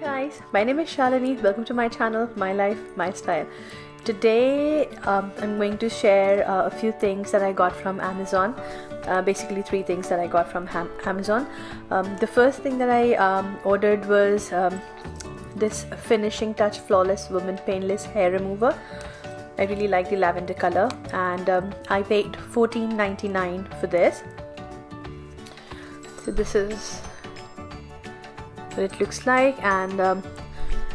Guys, my name is Shalini. Welcome to my channel, My Life, My Style. Today I'm going to share a few things that I got from Amazon. Basically 3 things that I got from Amazon. The first thing that I ordered was this Finishing Touch Flawless Women Painless Hair Remover. I really like the lavender color, and I paid $14.99 for this. So this is what it looks like, and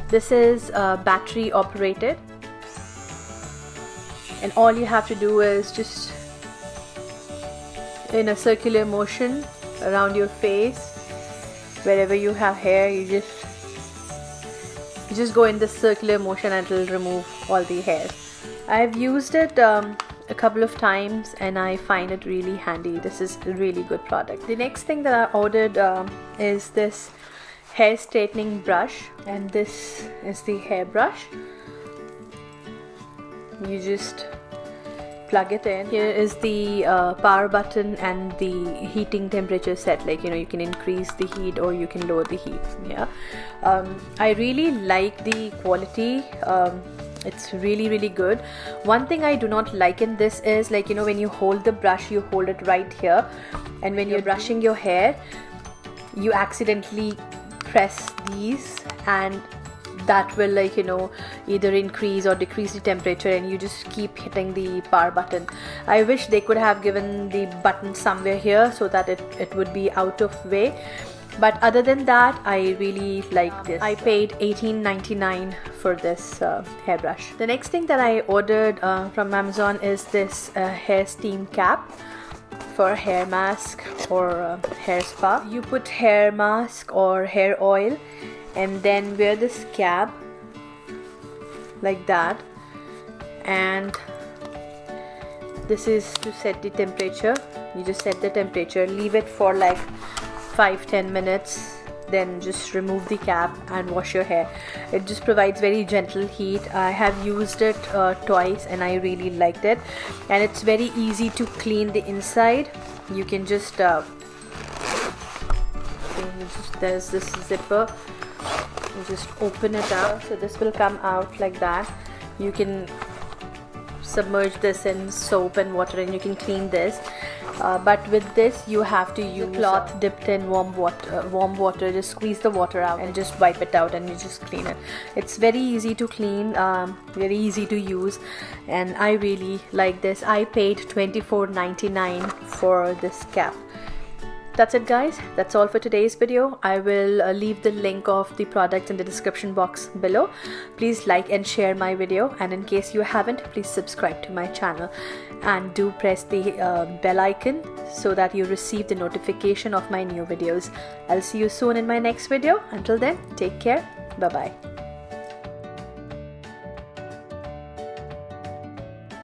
this is battery operated, and all you have to do is just in a circular motion around your face, wherever you have hair, you just go in this circular motion and it will remove all the hairs. I've used it a couple of times and I find it really handy. This is a really good product. The next thing that I ordered is this hair straightening brush, and this is the hair brush. You just plug it in. Here is the power button and the heating temperature set, like you can increase the heat or you can lower the heat. Yeah, I really like the quality. It's really good. One thing I do not like in this is, when you hold the brush, you hold it right here, and when you're brushing your hair, you accidentally press these, and that will either increase or decrease the temperature, and you just keep hitting the power button. I wish they could have given the button somewhere here so that it would be out of way. But other than that, I really like this. I paid $18.99 for this hairbrush. The next thing that I ordered from Amazon is this hair steam cap for hair mask or hair spa. You put hair mask or hair oil and then wear this cap like that, and this is to set the temperature. You just set the temperature, leave it for like 5-10 minutes, then just remove the cap and wash your hair. It just provides very gentle heat. I have used it twice and I really liked it, and it's very easy to clean the inside. You can just there's this zipper, you just open it up, so this will come out like that. You can submerge this in soap and water and you can clean this. But with this you have to use a cloth dipped in warm water. Just squeeze the water out and just wipe it out and you just clean it. It's very easy to clean, very easy to use, and I really like this. I paid $24.99 for this cap. That's it guys, that's all for today's video. I will leave the link of the products in the description box below. Please like and share my video, and in case you haven't, please subscribe to my channel and do press the bell icon so that you receive the notification of my new videos. I'll see you soon in my next video. Until then, take care. Bye bye.